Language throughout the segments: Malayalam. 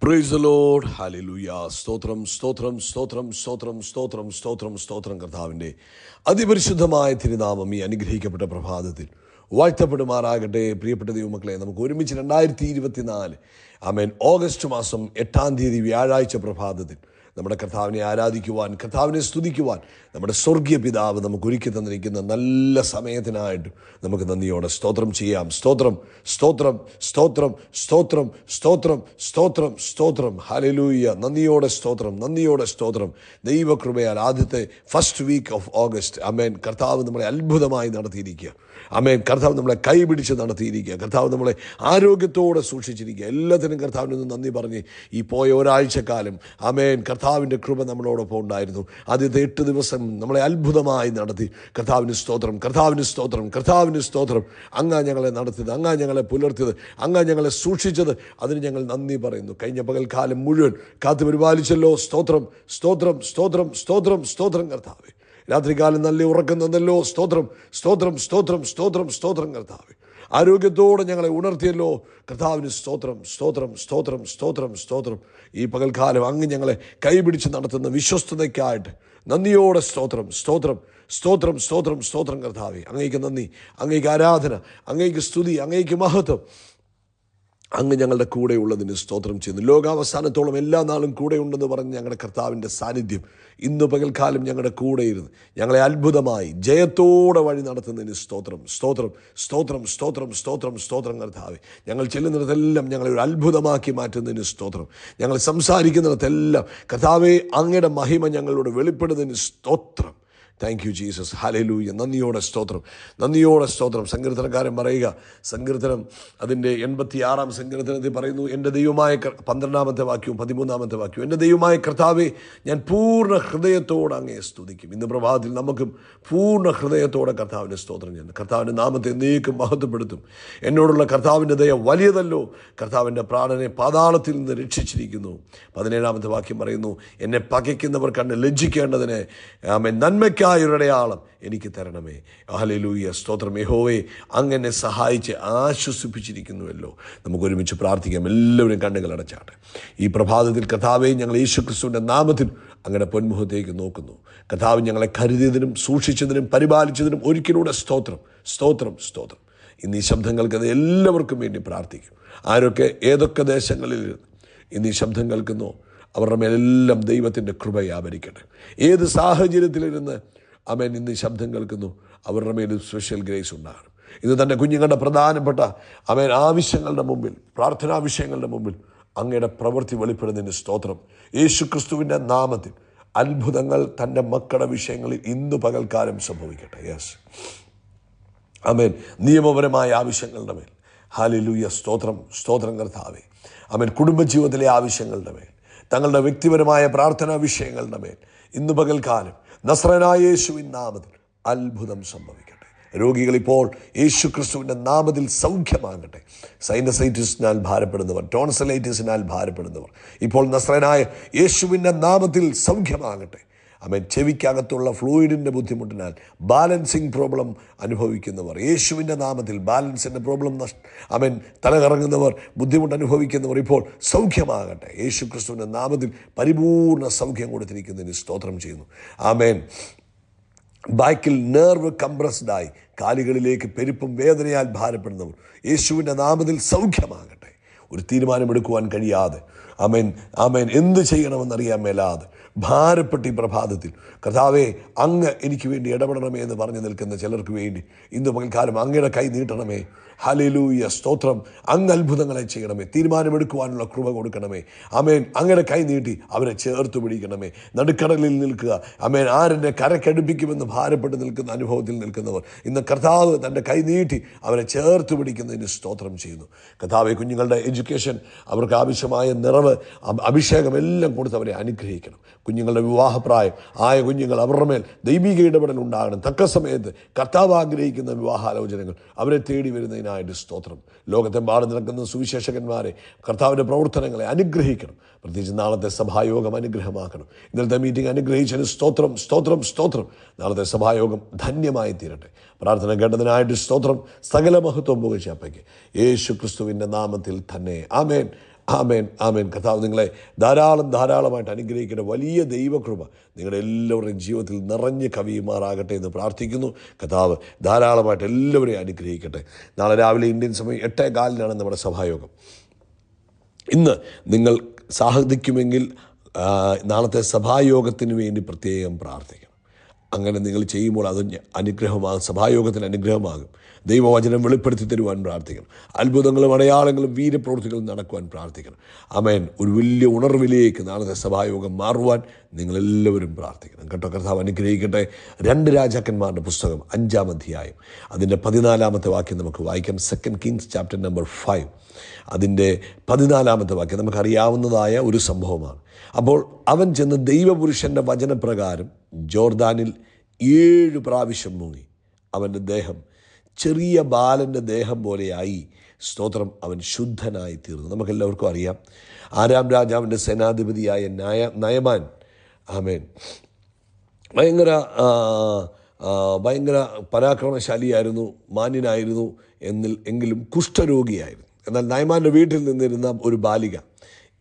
Price the lord. ഹല്ലേലൂയ. സ്തോത്രം സ്തോത്രം സ്തോത്രം സ്തോത്രം സ്തോത്രം സ്തോത്രം സ്തോത്രം. കർത്താവിൻ്റെ അതിപരിശുദ്ധമായ തിരുനാമം ഈ അനുഗ്രഹിക്കപ്പെട്ട പ്രഭാതത്തിൽ വാഴ്ത്തപ്പെടുമാറാകട്ടെ. പ്രിയപ്പെട്ട ദൈവമക്കളെ, നമുക്ക് ഒരുമിച്ച് 2024 ആമേൻ ഓഗസ്റ്റ് മാസം 8-ാം തീയതി വ്യാഴാഴ്ച പ്രഭാതത്തിൽ നമ്മുടെ കർത്താവിനെ ആരാധിക്കുവാൻ, കർത്താവിനെ സ്തുതിക്കുവാൻ നമ്മുടെ സ്വർഗീയ പിതാവ് നമുക്ക് ഒരുക്കി തന്നിരിക്കുന്ന നല്ല സമയത്തിനായിട്ട് നമുക്ക് നന്ദിയോടെ സ്തോത്രം ചെയ്യാം. സ്തോത്രം സ്തോത്രം സ്തോത്രം സ്തോത്രം സ്തോത്രം സ്തോത്രം സ്തോത്രം. ഹല്ലേലൂയ. നന്ദിയോടെ സ്തോത്രം, നന്ദിയോടെ സ്തോത്രം. ദൈവകൃപയാൽ ആദ്യത്തെ ഫസ്റ്റ് വീക്ക് ഓഫ് ഓഗസ്റ്റ് ആമേൻ കർത്താവ് നമ്മളെ അത്ഭുതമായി നടത്തിയിരിക്കുക. ആമേൻ കർത്താവ് നമ്മളെ കൈപിടിച്ച് നടത്തിയിരിക്കുക. കർത്താവ് നമ്മളെ ആരോഗ്യത്തോടെ സൂക്ഷിച്ചിരിക്കുക. എല്ലാത്തിനും കർത്താവിനൊന്ന് നന്ദി പറഞ്ഞ് ഈ പോയ ഒരാഴ്ചക്കാലം ആമേൻ കർത്താവിൻ്റെ കൃപ നമ്മളോടൊപ്പം ഉണ്ടായിരുന്നു. ആദ്യത്തെ 8 ദിവസം നമ്മളെ അത്ഭുതമായി നടത്തി. കർത്താവിന് സ്തോത്രം, കർത്താവിന് സ്തോത്രം, കർത്താവിന് സ്തോത്രം. അങ്ങാ ഞങ്ങളെ നടത്തിയത്, അങ്ങാ ഞങ്ങളെ പുലർത്തിയത്, അങ്ങാ ഞങ്ങളെ സൂക്ഷിച്ചത്, അതിന് ഞങ്ങൾ നന്ദി പറയുന്നു. കഴിഞ്ഞ പകൽക്കാലം മുഴുവൻ കാത്തു പരിപാലിച്ചല്ലോ. സ്തോത്രം സ്തോത്രം സ്തോത്രം സ്തോത്രം സ്തോത്രം. കർത്താവേ, രാത്രികാലം നല്ല ഉറക്കം തന്നല്ലോ. സ്തോത്രം സ്തോത്രം സ്തോത്രം സ്തോത്രം സ്തോത്രം. കർത്താവേ, ആരോഗ്യത്തോടെ ഞങ്ങളെ ഉണർത്തിയല്ലോ. കർത്താവിന് സ്തോത്രം സ്തോത്രം സ്തോത്രം സ്തോത്രം സ്തോത്രം. ഈ പകൽക്കാലം അങ്ങ് ഞങ്ങളെ കൈപിടിച്ച് നടത്തുന്ന വിശ്വസ്തതയ്ക്കായിട്ട് നന്ദിയോടെ സ്തോത്രം സ്തോത്രം സ്തോത്രം സ്തോത്രം സ്തോത്രം. കർത്താവേ, അങ്ങേക്ക് നന്ദി, അങ്ങേക്ക് ആരാധന, അങ്ങേക്ക് സ്തുതി, അങ്ങേക്ക് മഹത്വം. അങ്ങ് ഞങ്ങളുടെ കൂടെ ഉള്ളതിന് സ്തോത്രം ചെയ്യുന്നു. ലോകാവസാനത്തോളം എല്ലാ നാളും കൂടെ ഉണ്ടെന്ന് പറഞ്ഞ് ഞങ്ങളുടെ കർത്താവിൻ്റെ സാന്നിധ്യം ഇന്ന് പകൽക്കാലം ഞങ്ങളുടെ കൂടെ ഇരുന്ന് ഞങ്ങളെ അത്ഭുതമായി ജയത്തോടെ വഴി നടത്തുന്നതിന് സ്തോത്രം സ്തോത്രം സ്തോത്രം സ്തോത്രം സ്തോത്രം സ്തോത്രം. കർത്താവേ, ഞങ്ങൾ ചെല്ലുന്നിടത്തെല്ലാം ഞങ്ങളെ ഒരു അത്ഭുതമാക്കി മാറ്റുന്നതിന് സ്തോത്രം. ഞങ്ങൾ സംസാരിക്കുന്നിടത്തെല്ലാം കർത്താവേ അങ്ങയുടെ മഹിമ ഞങ്ങളോട് വെളിപ്പെടുന്നതിന് സ്തോത്രം. Thank you Jesus. ഹല്ലേലൂയ. നന്ദിയോടെ സ്തോത്രം, നന്ദിയോടെ സ്തോത്രം. സങ്കീർത്തനക്കാരൻ പറയുക, സങ്കീർത്തനം അതിൻ്റെ 86-ാം സങ്കീർത്തനത്തിൽ പറയുന്നു, എൻ്റെ ദൈവമായ 12-ാമത്തെ വാക്യവും 13-ാമത്തെ വാക്യവും, എൻ്റെ ദൈവമായ കർത്താവേ, ഞാൻ പൂർണ്ണ ഹൃദയത്തോടെ അങ്ങയെ സ്തുതിക്കും. ഇന്ന് പ്രഭാതത്തിൽ നമുക്കും പൂർണ്ണ ഹൃദയത്തോടെ കർത്താവിൻ്റെ സ്തോത്രം ചെയ്യുന്നു. കർത്താവിൻ്റെ നാമത്തെ എന്നേക്കും മഹത്വപ്പെടുത്തും. എന്നോടുള്ള കർത്താവിൻ്റെ ദയ വലിയതല്ലോ. കർത്താവിൻ്റെ പ്രാണനെ പാതാളത്തിൽ നിന്ന് രക്ഷിച്ചിരിക്കുന്നു. 17-ാമത്തെ വാക്യം പറയുന്നു, എന്നെ പകയ്ക്കുന്നവർ കണ്ട് ലജ്ജിക്കേണ്ടതിന് ആമേൻ നന്മയ്ക്ക് ഒരടയാളം എനിക്ക് തരണമേ. ഹല്ലേലൂയ. സ്തോത്രം. യഹോവേ, അങ്ങനെ സഹായിച്ച് ആശ്വസിപ്പിച്ചിരിക്കുന്നുവല്ലോ. നമുക്ക് ഒരുമിച്ച് പ്രാർത്ഥിക്കാം. എല്ലാവരും കണ്ണുകൾ അടച്ചാട്ടെ. ഈ പ്രഭാതത്തിൽ കർത്താവേ, ഞങ്ങൾ യേശുക്രിസ്തുവിൻ്റെ നാമത്തിൽ അങ്ങയുടെ പൊന്മുഖത്തേക്ക് നോക്കുന്നു. കർത്താവ് ഞങ്ങളെ കരുതിയതിനും സൂക്ഷിച്ചതിനും പരിപാലിച്ചതിനും ഒരിക്കലൂടെ സ്തോത്രം സ്തോത്രം സ്തോത്രം. ഇന്ന് ഈ ശബ്ദങ്ങൾക്ക് അത് എല്ലാവർക്കും വേണ്ടി പ്രാർത്ഥിക്കും. ആരൊക്കെ ഏതൊക്കെ ദേശങ്ങളിൽ ഇന്ന് ഈ ശബ്ദം കേൾക്കുന്നോ അവരുടെ മേലെല്ലാം ദൈവത്തിൻ്റെ കൃപ വ്യാപരിക്കട്ടെ. ഏത് സാഹചര്യത്തിലിരുന്ന് ആമേൻ ഇന്ന് ശബ്ദം കേൾക്കുന്നു അവരുടെ മേലും സ്പെഷ്യൽ ഗ്രേസ് ഉണ്ടാകണം. ഇന്ന് തൻ്റെ കുഞ്ഞുങ്ങളുടെ പ്രധാനപ്പെട്ട ആമേൻ ആവശ്യങ്ങളുടെ മുമ്പിൽ, പ്രാർത്ഥനാ വിഷയങ്ങളുടെ മുമ്പിൽ അങ്ങയുടെ പ്രവൃത്തി വെളിപ്പെടുന്നതിന് സ്തോത്രം. യേശുക്രിസ്തുവിൻ്റെ നാമത്തിൽ അത്ഭുതങ്ങൾ തൻ്റെ മക്കളുടെ വിഷയങ്ങളിൽ ഇന്ന് പകൽക്കാലം സംഭവിക്കട്ടെ. യെസ് ആമേൻ. നിയമപരമായ ആവശ്യങ്ങളുടെ മേൽ ഹല്ലേലൂയ. സ്തോത്രം സ്തോത്രം. കർത്താവേ, ആമേൻ. കുടുംബജീവിതത്തിലെ ആവശ്യങ്ങളുടെ മേൽ, തങ്ങളുടെ വ്യക്തിപരമായ പ്രാർത്ഥനാ വിഷയങ്ങളുടെ മേൽ ഇന്ന് പകൽക്കാലം നസ്രയനായ യേശുവിൻ നാമത്തിൽ അത്ഭുതം സംഭവിക്കട്ടെ. രോഗികളിപ്പോൾ യേശുക്രിസ്തുവിൻ്റെ നാമത്തിൽ സൗഖ്യമാകട്ടെ. സൈനസൈറ്റിസിനാൽ ഭാരപ്പെടുന്നവർ, ടോൺസിലൈറ്റിസിനാൽ ഭാരപ്പെടുന്നവർ ഇപ്പോൾ നസ്രയനായ യേശുവിൻ്റെ നാമത്തിൽ സൗഖ്യമാകട്ടെ. ആമേൻ. ചെവിക്കകത്തുള്ള ഫ്ലൂയിഡിൻ്റെ ബുദ്ധിമുട്ടിനാൽ ബാലൻസിങ് പ്രോബ്ലം അനുഭവിക്കുന്നവർ യേശുവിൻ്റെ നാമത്തിൽ ബാലൻസിൻ്റെ പ്രോബ്ലം ആമേൻ തലകറങ്ങുന്നവർ, ബുദ്ധിമുട്ട് അനുഭവിക്കുന്നവർ ഇപ്പോൾ സൗഖ്യമാകട്ടെ. യേശു ക്രിസ്തുവിൻ്റെ നാമത്തിൽ പരിപൂർണ്ണ സൗഖ്യം കൊടുത്തിരിക്കുന്നതിന് സ്തോത്രം ചെയ്യുന്നു. ആമേൻ. ബാക്കിൽ നെർവ് കംപ്രസ്ഡായി കാലുകളിലേക്ക് പെരുപ്പും വേദനയാൽ ഭാരപ്പെടുന്നവർ യേശുവിൻ്റെ നാമത്തിൽ സൗഖ്യമാകട്ടെ. ഒരു തീരുമാനമെടുക്കുവാൻ കഴിയാതെ ആമേൻ ആമേൻ എന്ത് ചെയ്യണമെന്നറിയാൻ മേലാതെ ഭാരപ്പെട്ട് ഈ പ്രഭാതത്തിൽ കർത്താവേ അങ്ങ് എനിക്ക് വേണ്ടി ഇടപെടണമേ എന്ന് പറഞ്ഞു നിൽക്കുന്ന ചിലർക്ക് വേണ്ടി ഇന്ന് പകൽക്കാലം അങ്ങയുടെ കൈ നീട്ടണമേ. ഹല്ലേലൂയ. സ്തോത്രം. അങ്ങ് അത്ഭുതങ്ങളെ ചെയ്യണമേ. തീരുമാനമെടുക്കുവാനുള്ള കൃപ കൊടുക്കണമേ. ആമേൻ. അങ്ങയുടെ കൈ നീട്ടി അവരെ ചേർത്ത് പിടിക്കണമേ. നടുക്കടലിൽ നിൽക്കുക ആമേൻ ആരെന്നെ കരക്കടുപ്പിക്കുമെന്ന് ഭാരപ്പെട്ട് നിൽക്കുന്ന അനുഭവത്തിൽ നിൽക്കുന്നവർ ഇന്ന് കർത്താവ് തൻ്റെ കൈ നീട്ടി അവരെ ചേർത്ത് പിടിക്കുന്നതിന് സ്തോത്രം ചെയ്യുന്നു. കർത്താവെ, കുഞ്ഞുങ്ങളുടെ എഡ്യൂക്കേഷൻ, അവർക്ക് ആവശ്യമായ നിറവ്, അഭിഷേകം എല്ലാം കൊടുത്ത് അവരെ അനുഗ്രഹിക്കണം. കുഞ്ഞുങ്ങളുടെ വിവാഹപ്രായം ആയ കുഞ്ഞുങ്ങൾ അവരുടെ മേൽ ദൈവിക ഇടപെടൽ ഉണ്ടാകണം. തക്ക സമയത്ത് കർത്താവ് ആഗ്രഹിക്കുന്ന വിവാഹാലോചനകൾ അവരെ തേടി വരുന്നതിനായിട്ട് സ്തോത്രം. ലോകത്തെമ്പാടും നടക്കുന്ന സുവിശേഷകന്മാരെ, കർത്താവിൻ്റെ പ്രവർത്തനങ്ങളെ അനുഗ്രഹിക്കണം. പ്രത്യേകിച്ച് നാളത്തെ സഭായോഗം അനുഗ്രഹമാക്കണം. ഇന്നലത്തെ മീറ്റിംഗ് അനുഗ്രഹിച്ചതിന് സ്തോത്രം സ്തോത്രം സ്തോത്രം. നാളത്തെ സഭായോഗം ധന്യമായി തീരട്ടെ. പ്രാർത്ഥന കേട്ടതിനായിട്ട് സ്തോത്രം. സകല മഹത്വം പുകഴ്ച അപ്പയ്ക്ക് യേശു ക്രിസ്തുവിൻ്റെ നാമത്തിൽ തന്നെ. ആമേൻ ആമേൻ, ആമേൻ. കർത്താവ് നിങ്ങളെ ധാരാളമായിട്ട് അനുഗ്രഹിക്കട്ടെ. വലിയ ദൈവകൃപ നിങ്ങളുടെ എല്ലാവരുടെയും ജീവിതത്തിൽ നിറഞ്ഞ് കവിയുമാറാകട്ടെ എന്ന് പ്രാർത്ഥിക്കുന്നു. കർത്താവ് ധാരാളമായിട്ട് എല്ലാവരെയും അനുഗ്രഹിക്കട്ടെ. നാളെ രാവിലെ ഇന്ത്യൻ സമയം 8:15 നമ്മുടെ സഭായോഗം. ഇന്ന് നിങ്ങൾ സാധിക്കുമെങ്കിൽ നാളത്തെ സഭായോഗത്തിന് വേണ്ടി പ്രത്യേകം പ്രാർത്ഥിക്കണം. അങ്ങനെ നിങ്ങൾ ചെയ്യുമ്പോൾ അത് അനുഗ്രഹമാകും, സഭായോഗത്തിന് അനുഗ്രഹമാകും. ദൈവവചനം വെളിപ്പെടുത്തി തരുവാൻ പ്രാർത്ഥിക്കണം. അത്ഭുതങ്ങളും അടയാളങ്ങളും വീര്യപ്രവൃത്തികളും നടക്കുവാൻ പ്രാർത്ഥിക്കണം. ആമേൻ. ഒരു വലിയ ഉണർവിലേക്ക് നാളത്തെ സഭായോഗം മാറുവാൻ നിങ്ങളെല്ലാവരും പ്രാർത്ഥിക്കണം കേട്ടോ. കർത്താവ് അനുഗ്രഹിക്കട്ടെ. 2 രാജാക്കന്മാരുടെ പുസ്തകം 5-ാം അധ്യായം അതിൻ്റെ 14-ാമത്തെ വാക്യം നമുക്ക് വായിക്കാം. 2 കിങ്സ് ചാപ്റ്റർ നമ്പർ 5 അതിൻ്റെ 14-ാമത്തെ വാക്യം നമുക്കറിയാവുന്നതായ ഒരു സംഭവമാണ്. അപ്പോൾ അവൻ ചെന്ന് ദൈവപുരുഷൻ്റെ വചനപ്രകാരം ജോർദാനിൽ 7 പ്രാവശ്യം മുങ്ങി. അവൻ്റെ ദേഹം ചെറിയ ബാലൻ്റെ ദേഹം പോലെയായി. സ്തോത്രം. അവൻ ശുദ്ധനായി തീർന്നു. നമുക്കെല്ലാവർക്കും അറിയാം, ആരാം രാജാവിൻ്റെ സേനാധിപതിയായ നയമാൻ, ആമേൻ, ഭയങ്കര പരാക്രമശാലിയായിരുന്നു, മാന്യനായിരുന്നു, എങ്കിലും കുഷ്ഠരോഗിയായിരുന്നു. എന്നാൽ നയമാൻ്റെ വീട്ടിൽ നിന്നിരുന്ന ഒരു ബാലിക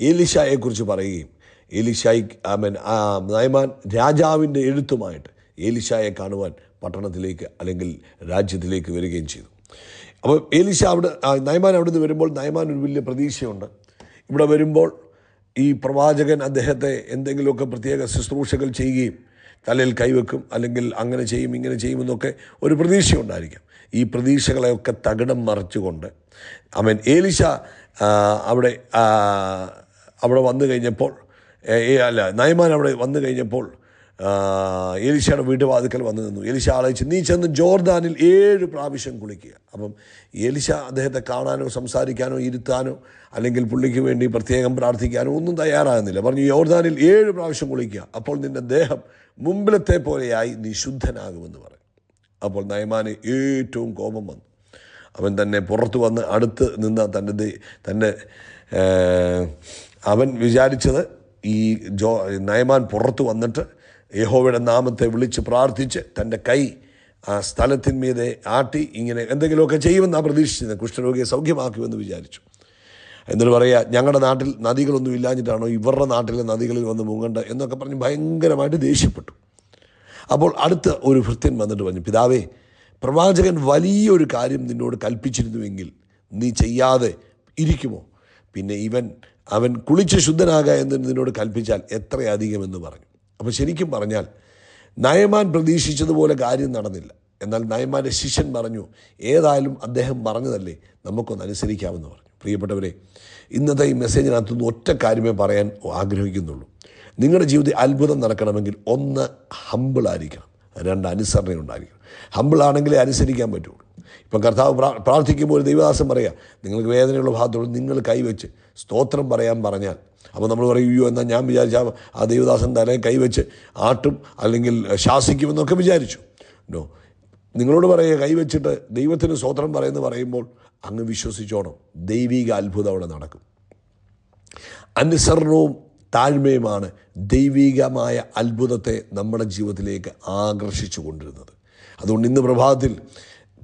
ഏലിശായെക്കുറിച്ച് പറയുകയും നയമാൻ രാജാവിൻ്റെ എഴുത്തുമായിട്ട് ഏലിശായെ കാണുവാൻ പട്ടണത്തിലേക്ക് അല്ലെങ്കിൽ രാജ്യത്തിലേക്ക് വരികയും ചെയ്തു. അപ്പോൾ നയമാൻ അവിടെ നിന്ന് വരുമ്പോൾ നയമാൻ ഒരു വലിയ പ്രതീക്ഷയുണ്ട്. ഇവിടെ വരുമ്പോൾ ഈ പ്രവാചകൻ അദ്ദേഹത്തെ എന്തെങ്കിലുമൊക്കെ പ്രത്യേക ശുശ്രൂഷകൾ ചെയ്യുകയും തലയിൽ കൈവെക്കും, അല്ലെങ്കിൽ അങ്ങനെ ചെയ്യും ഇങ്ങനെ ചെയ്യുമെന്നൊക്കെ ഒരു പ്രതീക്ഷയുണ്ടായിരിക്കാം. ഈ പ്രതീക്ഷകളെയൊക്കെ തകിടം മറിച്ചുകൊണ്ട് ഏലിശ അവിടെ വന്നു കഴിഞ്ഞപ്പോൾ നയമാൻ അവിടെ വന്നു കഴിഞ്ഞപ്പോൾ എലീശയുടെ വീട്ടുവാതിക്കൽ വന്നു നിന്നു. എലീശ ആളയച്ച്, നീ ചെന്ന് ജോർദാനിൽ 7 പ്രാവശ്യം കുളിക്കുക. അപ്പം എലീശ അദ്ദേഹത്തെ കാണാനോ സംസാരിക്കാനോ ഇരുത്താനോ അല്ലെങ്കിൽ പുള്ളിക്ക് വേണ്ടി പ്രത്യേകം പ്രാർത്ഥിക്കാനോ ഒന്നും തയ്യാറാകുന്നില്ല. പറഞ്ഞു, ജോർദാനിൽ 7 പ്രാവശ്യം കുളിക്കുക, അപ്പോൾ നിൻ്റെ ദേഹം മുമ്പിലത്തെ പോലെയായി നീ ശുദ്ധനാകുമെന്ന് പറഞ്ഞു. അപ്പോൾ നയമാന് ഏറ്റവും കോപം വന്നു. അവൻ തന്നെ പുറത്തു വന്ന് അടുത്ത് നിന്ന തൻ്റെ അവൻ വിചാരിച്ചത് നയമാൻ പുറത്തു വന്നിട്ട് യഹോവയുടെ നാമത്തെ വിളിച്ച് പ്രാർത്ഥിച്ച് തൻ്റെ കൈ ആ സ്ഥലത്തിന്മീതെ ആട്ടി ഇങ്ങനെ എന്തെങ്കിലുമൊക്കെ ചെയ്യുമെന്നാണ് പ്രതീക്ഷിച്ചത്. കുഷ്ഠരോഗിയെ സൗഖ്യമാക്കുമെന്ന് വിചാരിച്ചു. എന്നിട്ട് പറയുക, ഞങ്ങളുടെ നാട്ടിൽ നദികളൊന്നും ഇല്ലാഞ്ഞിട്ടാണോ ഇവരുടെ നാട്ടിലെ നദികളിൽ വന്ന് മുങ്ങണ്ട എന്നൊക്കെ പറഞ്ഞ് ഭയങ്കരമായിട്ട് ദേഷ്യപ്പെട്ടു. അപ്പോൾ അടുത്ത ഒരു ഭൃത്യൻ വന്നിട്ട് പറഞ്ഞു, പിതാവേ, പ്രവാചകൻ വലിയൊരു കാര്യം നിന്നോട് കൽപ്പിച്ചിരുന്നുവെങ്കിൽ നീ ചെയ്യാതെ ഇരിക്കുമോ? പിന്നെ അവൻ കുളിച്ച് ശുദ്ധനാകുക എന്ന് നിന്നോട് കൽപ്പിച്ചാൽ എത്രയധികമെന്ന് പറഞ്ഞു. അപ്പോൾ ശരിക്കും പറഞ്ഞാൽ നയമാൻ പ്രതീക്ഷിച്ചതുപോലെ കാര്യം നടന്നില്ല. എന്നാൽ നയമാൻ്റെ ശിഷ്യൻ പറഞ്ഞു, ഏതായാലും അദ്ദേഹം പറഞ്ഞതല്ലേ, നമുക്കൊന്ന് അനുസരിക്കാമെന്ന് പറഞ്ഞു. പ്രിയപ്പെട്ടവരെ, ഇന്നത്തെ ഈ മെസ്സേജിനകത്തുനിന്ന് ഒറ്റ കാര്യമേ പറയാൻ ആഗ്രഹിക്കുന്നുള്ളൂ. നിങ്ങളുടെ ജീവിതത്തിൽ അത്ഭുതം നടക്കണമെങ്കിൽ 1 ഹമ്പിളായിരിക്കണം, 2 അനുസരണയുണ്ടായിരിക്കണം. ഹമ്പിളാണെങ്കിലേ അനുസരിക്കാൻ പറ്റുള്ളൂ. ഇപ്പം കർത്താവ് പ്രാർത്ഥിക്കുമ്പോൾ ദൈവദാസൻ പറയുക, നിങ്ങൾക്ക് വേദനയുള്ള ഭാഗത്തോട് നിങ്ങൾ കൈവച്ച് സ്തോത്രം പറയാൻ പറഞ്ഞാൽ, അപ്പോൾ നമ്മൾ പറയും, അയ്യോ എന്നാൽ ഞാൻ വിചാരിച്ചാൽ ആ ദൈവദാസൻ തലയിൽ കൈവച്ച് ആട്ടും അല്ലെങ്കിൽ ശാസിക്കുമെന്നൊക്കെ വിചാരിച്ചു. നോ, നിങ്ങളോട് പറയുക, കൈവച്ചിട്ട് ദൈവത്തിന് സ്തോത്രം പറയുമെന്ന് പറയുമ്പോൾ അങ്ങ് വിശ്വസിച്ചോണം, ദൈവിക അത്ഭുതം അവിടെ നടക്കും. അനുസരണവും താഴ്മയുമാണ് ദൈവികമായ അത്ഭുതത്തെ നമ്മുടെ ജീവിതത്തിലേക്ക് ആകർഷിച്ചു കൊണ്ടിരുന്നത്. അതുകൊണ്ട് ഇന്ന് പ്രഭാതത്തിൽ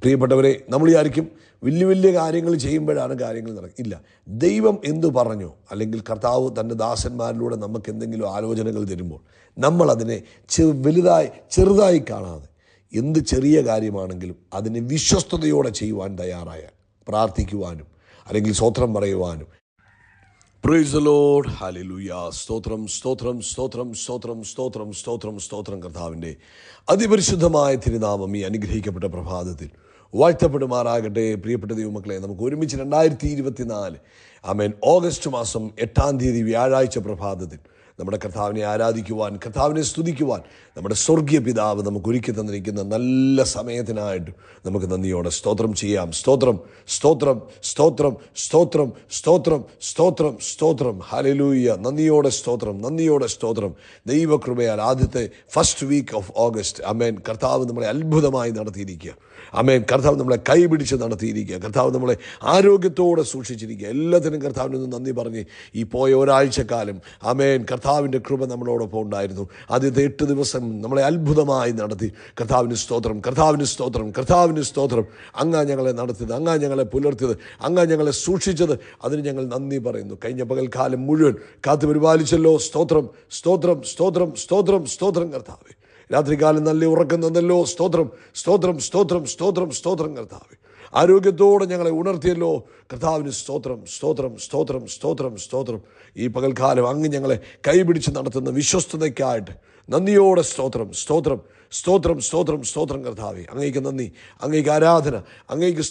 പ്രിയപ്പെട്ടവരെ, നമ്മൾ വിചാരിക്കും വലിയ വലിയ കാര്യങ്ങൾ ചെയ്യുമ്പോഴാണ് കാര്യങ്ങൾ ഇല്ല. ദൈവം എന്തു പറഞ്ഞോ അല്ലെങ്കിൽ കർത്താവ് തൻ്റെ ദാസന്മാരിലൂടെ നമുക്ക് എന്തെങ്കിലും ആലോചനകൾ തരുമ്പോൾ നമ്മളതിനെ ചെറുതായി കാണാതെ എന്ത് ചെറിയ കാര്യമാണെങ്കിലും അതിനെ വിശ്വസ്തയോടെ ചെയ്യുവാൻ തയ്യാറായാൽ, പ്രാർത്ഥിക്കുവാനും അല്ലെങ്കിൽ സ്തോത്രം പറയുവാനും. Praise the lord, hallelujah. സ്തോത്രം സ്തോത്രം സ്തോത്രം സ്തോത്രം സ്തോത്രം സ്തോത്രം സ്തോത്രം. കർത്താവിൻ്റെ അതിപരിശുദ്ധമായ തിരുനാമം ഈ അനുഗ്രഹിക്കപ്പെട്ട പ്രഭാതത്തിൽ വാഴ്ത്തപ്പെടുമാറാകട്ടെ. പ്രിയപ്പെട്ട ദൈവമക്കളെ, നമുക്ക് ഒരുമിച്ച് 2024 ആമേൻ ഓഗസ്റ്റ് മാസം 8-ാം തീയതി വ്യാഴാഴ്ച പ്രഭാതത്തിൽ നമ്മുടെ കർത്താവിനെ ആരാധിക്കുവാൻ, കർത്താവിനെ സ്തുതിക്കുവാൻ നമ്മുടെ സ്വർഗീയ പിതാവ് നമുക്ക് ഒരുക്കി തന്നിരിക്കുന്ന നല്ല സമയത്തിനായിട്ട് നമുക്ക് നന്ദിയോടെ സ്തോത്രം ചെയ്യാം. സ്തോത്രം സ്തോത്രം സ്തോത്രം സ്തോത്രം സ്തോത്രം സ്തോത്രം സ്തോത്രം. ഹല്ലേലൂയ. നന്ദിയോടെ സ്തോത്രം, നന്ദിയോടെ സ്തോത്രം. ദൈവകൃപയാൽ ആദ്യത്തെ ഫസ്റ്റ് വീക്ക് ഓഫ് ഓഗസ്റ്റ് ആമേൻ കർത്താവ് നമ്മളെ അത്ഭുതമായി നടത്തിയിരിക്കുക. ആമേൻ. കർത്താവ് നമ്മളെ കൈപിടിച്ച് നടത്തിയിരിക്കുക. കർത്താവ് നമ്മളെ ആരോഗ്യത്തോടെ സൂക്ഷിച്ചിരിക്കുക. എല്ലാത്തിനും കർത്താവിനൊന്ന് നന്ദി പറഞ്ഞ് ഈ പോയ ഒരാഴ്ചക്കാലം ആമേൻ കർത്താവിൻ്റെ കൃപ നമ്മളോടൊപ്പം ഉണ്ടായിരുന്നു. ആദ്യത്തെ 8 ദിവസം നമ്മളെ അത്ഭുതമായി നടത്തി. കർത്താവിന് സ്തോത്രം, കർത്താവിന് സ്തോത്രം, കർത്താവിന് സ്തോത്രം. അങ്ങാ ഞങ്ങളെ നടത്തിയത്, അങ്ങാ ഞങ്ങളെ പുലർത്തിയത്, അങ്ങാ ഞങ്ങളെ സൂക്ഷിച്ചത്, അതിന് ഞങ്ങൾ നന്ദി പറയുന്നു. കഴിഞ്ഞ പകൽക്കാലം മുഴുവൻ കാത്തു പരിപാലിച്ചല്ലോ. സ്തോത്രം, സ്തോത്രം, സ്തോത്രം, സ്തോത്രം, സ്തോത്രം കർത്താവേ. രാത്രികാലം നല്ല ഉറക്കം തന്നല്ലോ. സ്തോത്രം, സ്തോത്രം, സ്തോത്രം, സ്തോത്രം, സ്തോത്രം കർത്താവേ. ആരോഗ്യത്തോടെ ഞങ്ങളെ ഉണർത്തിയല്ലോ. കർത്താവിന് സ്തോത്രം, സ്തോത്രം, സ്തോത്രം, സ്തോത്രം, സ്തോത്രം. ഈ പകൽക്കാലം അങ്ങ് ഞങ്ങളെ കൈപിടിച്ച് നടത്തുന്ന വിശ്വസ്തതയ്ക്കായിട്ട് നന്ദിയോടെ സ്തോത്രം, സ്തോത്രം, സ്തോത്രം, സ്തോത്രം, സ്തോത്രം കർത്താവേ. അങ്ങേക്ക് നന്ദി, അങ്ങേക്ക് ആരാധന, അങ്ങേക്ക്